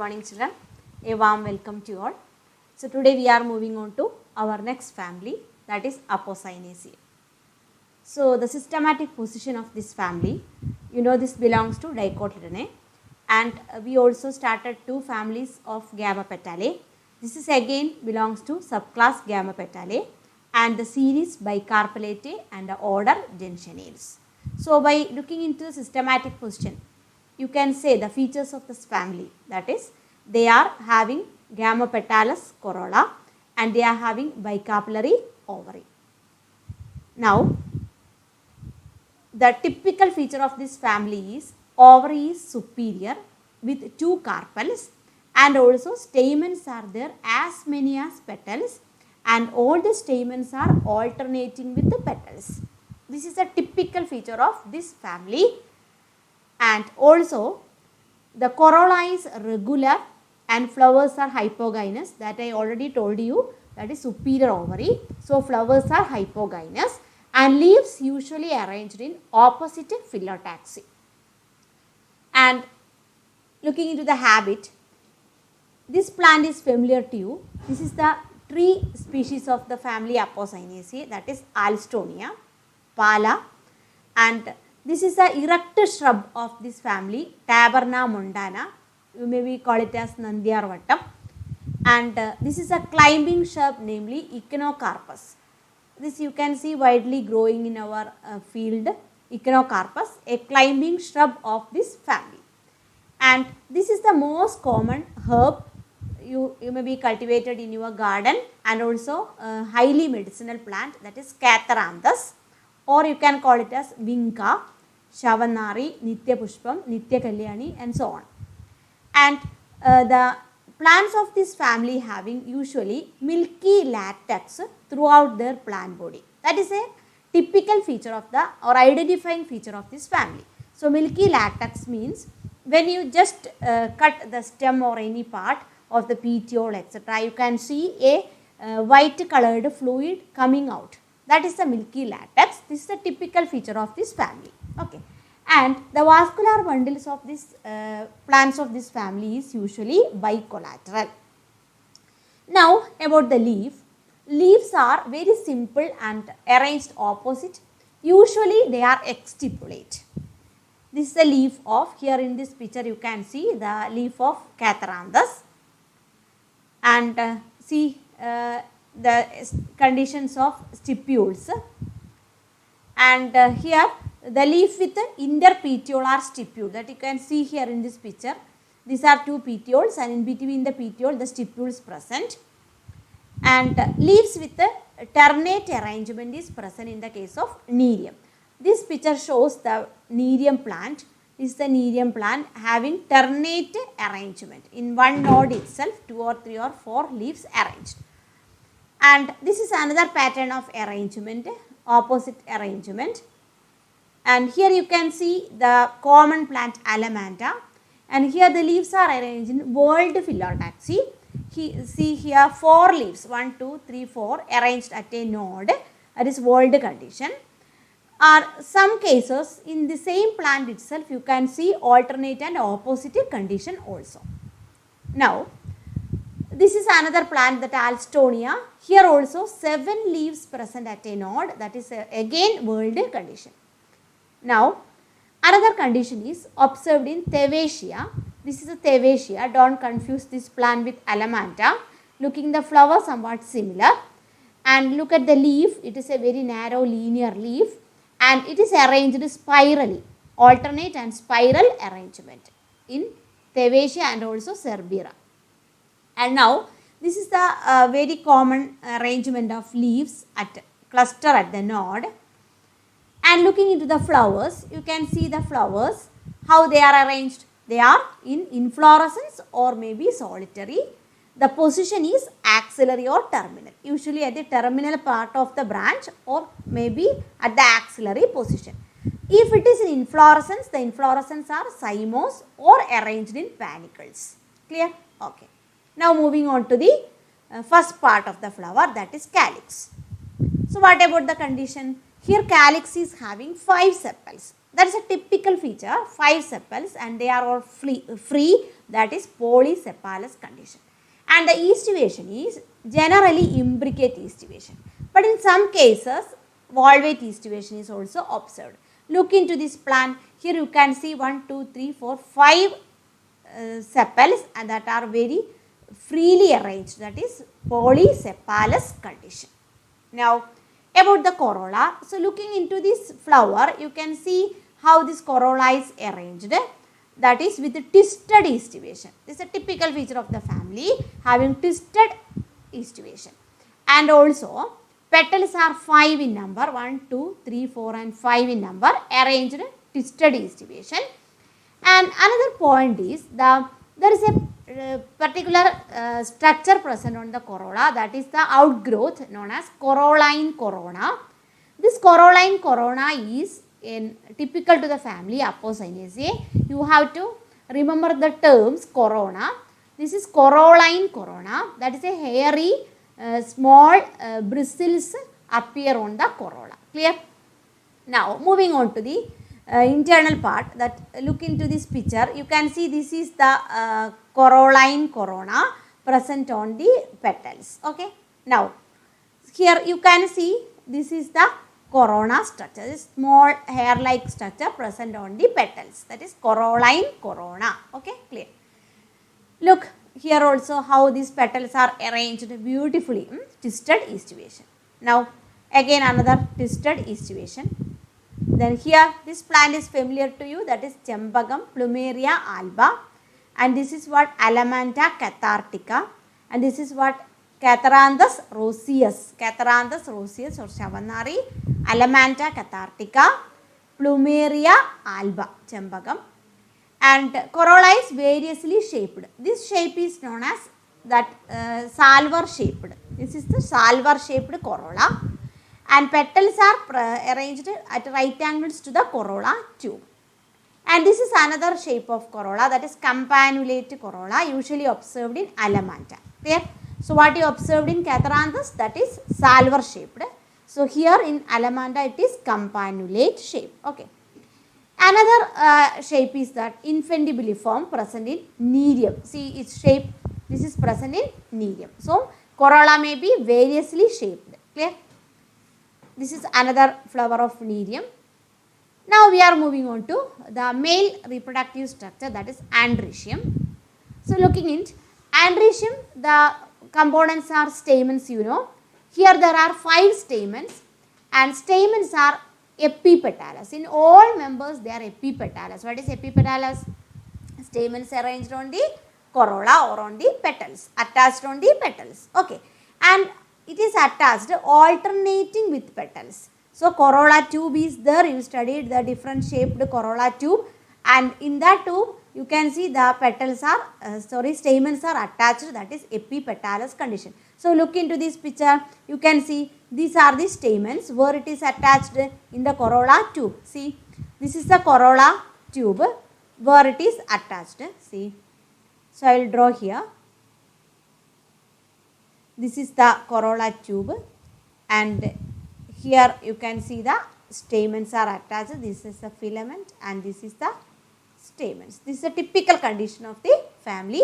morning children, a warm welcome to you all. So today we are moving on to our next family, that is Apocynaceae. So the systematic position of this family, you know, this belongs to Dicotyledonea, and we also started two families of Gamma-Petalae. This is again belongs to subclass Gamma-Petalae and the series Bicarpellatae and the order Gentianales. So by looking into the systematic position, you can say the features of this family, that is they are having Gamma-Petalous corolla and they are having bicarpellary ovary. Now the typical feature of this family is ovary is superior with two carpels, and also stamens are there as many as petals, and all the stamens are alternating with the petals. This is a typical feature of this family. And also the corolla is regular and flowers are hypogynous, that I already told you, that is superior ovary. So flowers are hypogynous and leaves usually arranged in opposite phyllotaxy. And looking into the habit, this plant is familiar to you. This is the tree species of the family Apocynaceae, that is Alstonia, Pala, and this is the erect shrub of this family, Taberna mondana. You may call it as Nandyarvattam. And this is a climbing shrub, namely Echinocarpus. This you can see widely growing in our field, Echinocarpus, a climbing shrub of this family. And this is the most common herb you may be cultivated in your garden, and also highly medicinal plant, that is Catharanthus, or you can call it as Vinca, Shavanari, Nitya Pushpam, Nitya Kalyani, and so on. And the plants of this family having usually milky latex throughout their plant body. That is a typical feature of the or identifying feature of this family. So milky latex means when you just cut the stem or any part of the petiole, etc., you can see a white colored fluid coming out. That is the milky latex. This is a typical feature of this family. Okay. And the vascular bundles of this plants of this family is usually bicollateral. Now about the leaf. Leaves are very simple and arranged opposite. Usually they are exstipulate. This is the leaf of, here in this picture you can see the leaf of Catharanthus, and see the conditions of stipules, and here the leaf with the interpetiolar stipule, that you can see here in this picture. These are two petioles, and in between the petiole the stipules present, and leaves with the ternate arrangement is present in the case of Nerium. This picture shows the Nerium plant. This is the Nerium plant having ternate arrangement. In one node itself 2 or 3 or 4 leaves arranged. And this is another pattern of arrangement, opposite arrangement. And here you can see the common plant Alamanda, and here the leaves are arranged in whorled phyllotaxy. See here 4 leaves, 1, 2, 3, 4 arranged at a node, that is whorled condition. Or some cases in the same plant itself you can see alternate and opposite condition also. Now this is another plant, that Alstonia. Here also 7 leaves present at a node, that is again whorled condition. Now another condition is observed in Thevacea. This is a Thevacea. Don't confuse this plant with Alamanda. Looking the flower somewhat similar, and look at the leaf. It is a very narrow linear leaf, and it is arranged spirally, alternate and spiral arrangement in Thevacea and also Cerbera. And now this is the very common arrangement of leaves at cluster at the node. And looking into the flowers, you can see the flowers, how they are arranged. They are in inflorescence or maybe solitary. The position is axillary or terminal, usually at the terminal part of the branch or maybe at the axillary position. If it is in inflorescence, the inflorescence are cymose or arranged in panicles. Clear? Okay. Now moving on to the first part of the flower, that is calyx. So what about the condition? Here calyx is having 5 sepals. That is a typical feature, 5 sepals, and they are all free that is polysepalous condition. And the estivation is generally imbricate estivation. But in some cases, valvate estivation is also observed. Look into this plan. Here you can see 1, 2, 3, 4, 5 sepals and that are very freely arranged. That is polysepalous condition. Now, about the corolla. So, looking into this flower, you can see how this corolla is arranged. That is with twisted estivation. This is a typical feature of the family, having twisted estivation. And also, petals are 5 in number, 1, 2, 3, 4 and 5 in number, arranged twisted estivation. And another point is there is a particular structure present on the corolla, that is the outgrowth known as corolline corona. This corolline corona is typical to the family Apocynaceae. You have to remember the terms corona. This is corolline corona, that is a hairy small bristles appear on the corolla. Clear? Now moving on to the internal part, that look into this picture, you can see this is the corolline corona present on the petals. Okay. Now here you can see this is the corona structure, this small hair like structure present on the petals, that is corolline corona. Okay, clear. Look here also how these petals are arranged beautifully, twisted estivation. Now again another twisted estivation. Then here this plant is familiar to you, that is Chempakam Plumeria alba, and this is what Alamanta cathartica, and this is what Catharanthus roseus or Shavanari, Alamanta cathartica, Plumeria alba, Chempakam. And corolla is variously shaped. This shape is known as that salver shaped. This is the salver shaped corolla. And petals are arranged at right angles to the corolla tube. And this is another shape of corolla, that is campanulate corolla, usually observed in Alamanta. Clear? So what you observed in Catharanthus, that is salver shaped. So here in Alamanta it is campanulate shape. Okay. Another shape is that infundibuliform present in Nerium. See its shape, this is present in Nerium. So corolla may be variously shaped. Clear? This is another flower of Nerium. Now we are moving on to the male reproductive structure, that is androecium. So looking into androecium, the components are stamens, you know. Here there are 5 stamens and stamens are epipetalous. In all members they are epipetalous. What is epipetalous? Stamens arranged on the corolla or on the petals, attached on the petals. Okay. And it is attached alternating with petals. So corolla tube is there, you studied the different shaped corolla tube, and in that tube you can see the petals are, stamens are attached, that is epipetalous condition. So look into this picture, you can see these are the stamens where it is attached in the corolla tube. See, this is the corolla tube where it is attached. See, so I will draw here. This is the corolla tube and here you can see the stamens are attached. This is the filament and this is the stamens. This is a typical condition of the family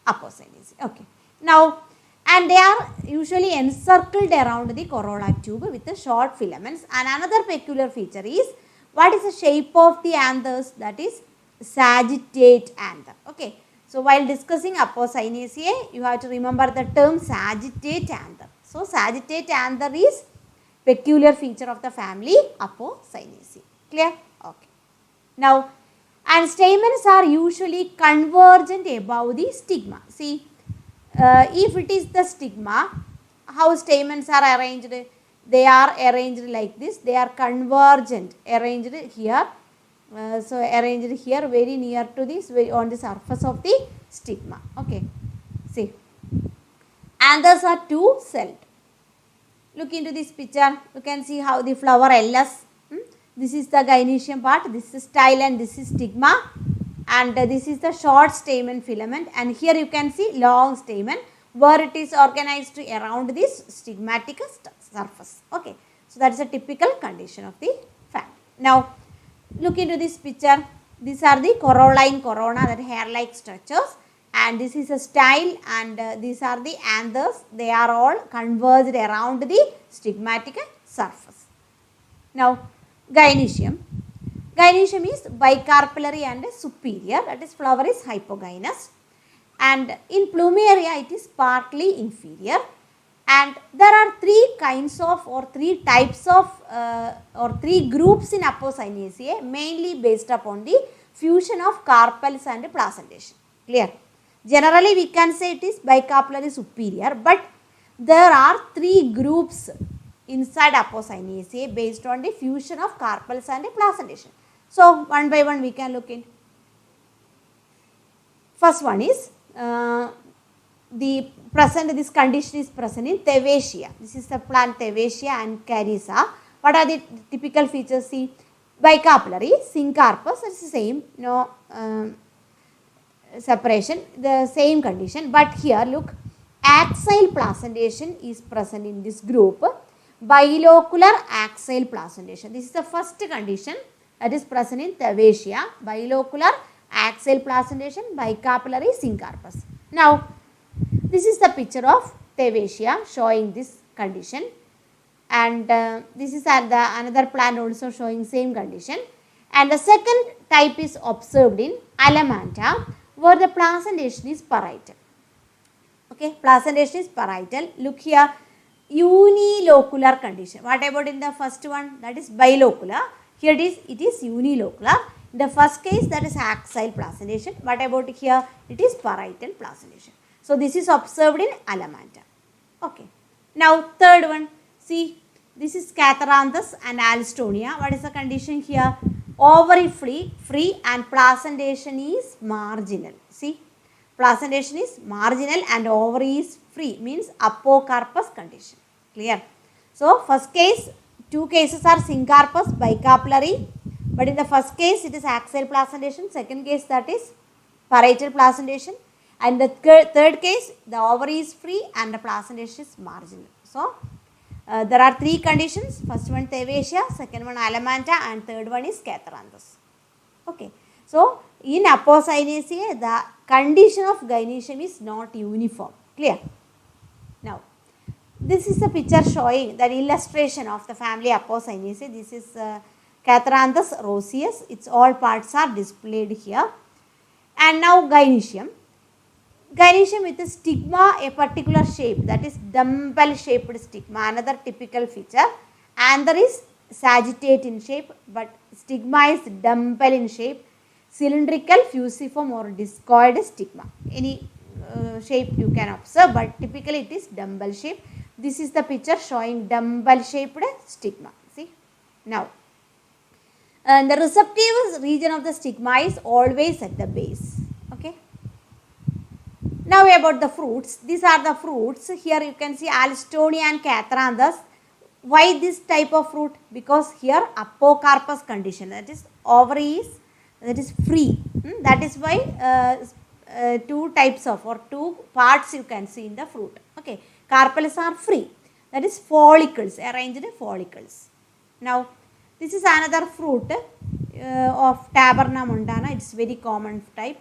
Apocynaceae. Okay. Now, and they are usually encircled around the corolla tube with the short filaments. And another peculiar feature is, what is the shape of the anthers? That is sagittate anther. Okay. So while discussing Apocynaceae, you have to remember the term sagittate anther. So sagittate anther is peculiar feature of the family Apocynaceae. Clear? Okay. Now, and stamens are usually convergent above the stigma. See, if it is the stigma, how stamens are arranged? They are arranged like this. They are convergent, arranged here. So arranged here very near to this, on the surface of the stigma. Okay. See, anthers are 2-celled. Look into this picture. You can see how the flower LS. This is the gynoecium part. This is style and this is stigma. And this is the short stamen filament. And here you can see long stamen where it is organized around this stigmatic surface. Okay. So that is a typical condition of the family. Now, look into this picture. these are the corolline corona, that hair-like structures, and this is a style, and these are the anthers. They are all converged around the stigmatic surface. Now, gynoecium. Gynoecium is bicarpellary and superior, that is flower is hypogynous, and in plumeria it is partly inferior, and there are three kinds of or three types of or three groups in Apocynaceae, mainly based upon the fusion of carpels and placentation. Clear? Generally we can say it is bicarpellary superior, but there are three groups inside Apocynaceae based on the fusion of carpels and placentation. So, one by one we can look in. First one is this condition is present in Thewachia. This is the plant Thewachia and Carissa. What are the typical features? See, bicarpellary, syncarpous, it's the same, no separation, the same condition, but here look, axile placentation is present in this group, bilocular axile placentation. This is the first condition that is present in Thewachia, bilocular axial placentation, bicarpellary, syncarpous. Now, this is the picture of Thewachia showing this condition, and this is another plant also showing same condition, and the second type is observed in Alamanta, where the placentation is parietal. Okay, placentation is parietal. Look here, unilocular condition. What about in the first one? That is bilocular. Here it is unilocular. In the first case, that is axile placentation. What about here? It is parietal placentation. So, this is observed in Alamanta. Okay. Now, third one. See, this is Catharanthus and Alstonia. What is the condition here? Ovary free and placentation is marginal. See, placentation is marginal and ovary is free, means apocarpous condition. Clear? So, first case, two cases are syncarpous, bicarpellary, but in the first case it is axial placentation, second case that is parietal placentation, and the third case the ovary is free and the placentation is marginal. So, there are three conditions, first one Thewachia, second one Alamanta, and third one is Catharanthus. Okay. So, in Apocynaceae the condition of gynoecium is not uniform. Clear? Now, this is a picture showing the illustration of the family Apocynaceae. This is Catharanthus roseus. Its all parts are displayed here. And now gynoecium. Gynoecium with a stigma, a particular shape, that is dumbbell shaped stigma, another typical feature. Anther is sagittate in shape, but stigma is dumbbell in shape, cylindrical, fusiform or discoid stigma. Any shape you can observe, but typically it is dumbbell shape. This is the picture showing dumbbell shaped stigma. See, now the receptive region of the stigma is always at the base. Okay. Now about the fruits. These are the fruits. Here you can see Alstonia and Catharanthus. Why this type of fruit? Because here apocarpous condition, that is ovary is free. That is why two types of or two parts you can see in the fruit. Okay, carpels are free. That is follicles, arranged follicles. Now this is another fruit of Taberna montana. It's very common type.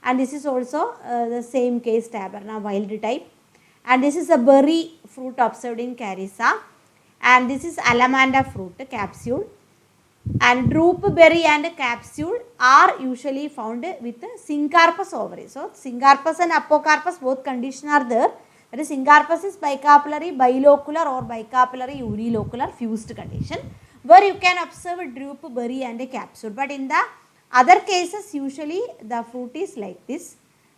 And this is also the same case, Taberna wild type, and this is a berry fruit observed in Carissa, and this is Alamanda fruit capsule, and drupe berry and capsule are usually found with syncarpous ovary. So, syncarpous and apocarpous both condition are there, that is syncarpous is bicarpellary, bilocular or bicarpellary unilocular fused condition, where you can observe a drupe berry and a capsule, but in the other cases usually the fruit is like this,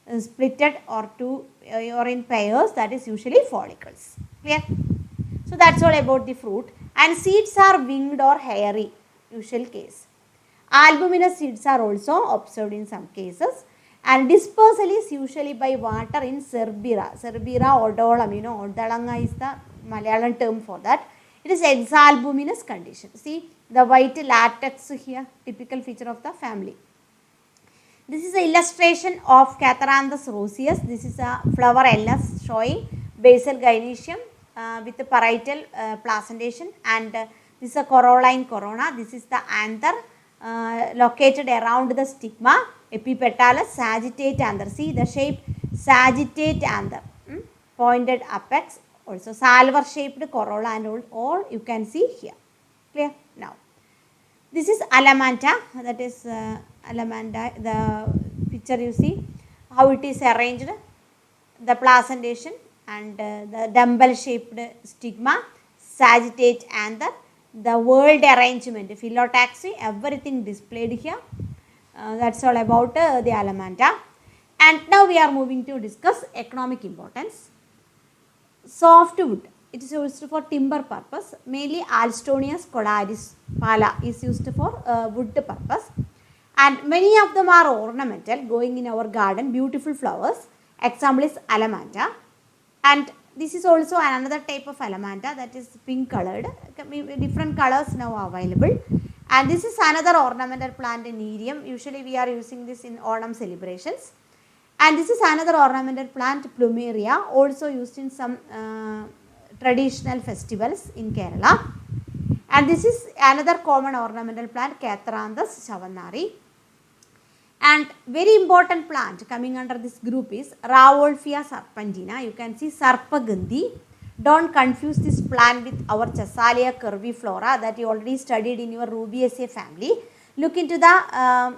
splitted or two or in pairs, that is usually follicles. Clear? So, that is all about the fruit, and seeds are winged or hairy, usual case. Albuminous seeds are also observed in some cases, and dispersal is usually by water in Cerbera. Cerbera odolam, odalanga is the Malayalam term for that. It is exalbuminous condition. See the white latex here, typical feature of the family. This is an illustration of Catharanthus roseus. This is a flower LS showing basal gynoecium with the parietal placentation, and this is a corolline corona. This is the anther located around the stigma, epipetalous, sagittate anther. See the shape, sagittate anther, pointed apex, also salver shaped corolla and all you can see here. Clear? Now, this is Alamanta, that is Alamanda, the picture you see, how it is arranged, the placentation and the dumbbell shaped stigma, sagittate anther, the world arrangement, phyllotaxy, everything displayed here. That's all about the Alamanta. And now we are moving to discuss economic importance. Softwood, it is used for timber purpose, mainly Alstonia scolaris pala is used for wood purpose, and many of them are ornamental, going in our garden, beautiful flowers. Example is Alamanta, and this is also another type of Alamanta, that is pink colored, different colors now available. And this is another ornamental plant in Nereum, usually we are using this in autumn celebrations. And this is another ornamental plant, Plumeria, also used in some traditional festivals in Kerala. And this is another common ornamental plant, Catharanthus savannari. And very important plant coming under this group is Rauwolfia serpentina. You can see Sarpagandhi. Don't confuse this plant with our Chassalia curviflora that you already studied in your Rubiaceae family. Look into the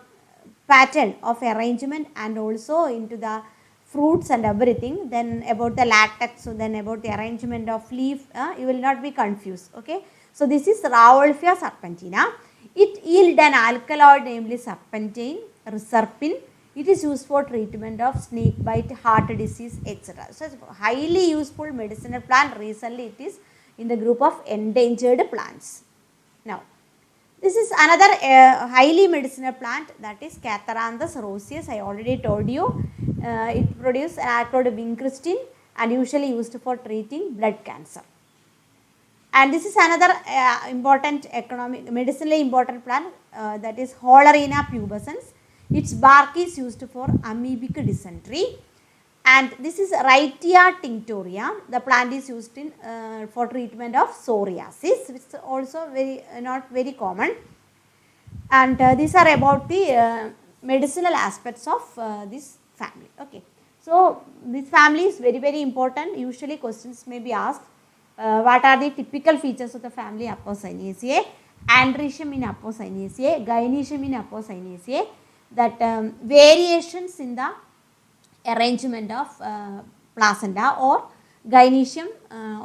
pattern of arrangement and also into the fruits and everything, then about the latex, so then about the arrangement of leaf, you will not be confused. Okay, so this is Rauwolfia serpentina. It yield an alkaloid, namely serpentine, serpin. It is used for treatment of snake bite, heart disease, etc. So, it's a highly useful medicinal plant. Recently, it is in the group of endangered plants. Now, this is another highly medicinal plant, that is Catharanthus roseus. I already told you. It produces an alkaloid vincristine and usually used for treating blood cancer. And this is another important medicinally important plant, that is Hollerina pubescens. Its bark is used for amoebic dysentery. And this is Wrightia tinctoria. The plant is used in for treatment of psoriasis, which is also not very common. And these are about the medicinal aspects of this family. Okay, so this family is very important. Usually questions may be asked. What are the typical features of the family Apocynaceae? Androecium in Apocynaceae, Gynoecium in Apocynaceae. That variations in the arrangement of placenta or gynoecium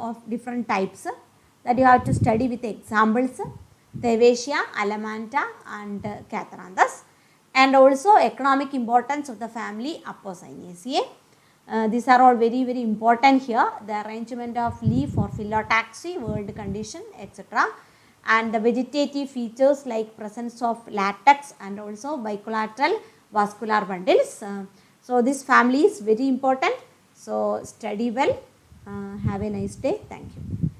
of different types that you have to study with examples, Thavacia, Alamanta and Catharanthus, and also economic importance of the family Apocynaceae. These are all very important here, the arrangement of leaf or phyllotaxy, world condition, etc. And the vegetative features like presence of latex and also bicollateral vascular bundles. So, this family is very important. So, study well. Have a nice day. Thank you.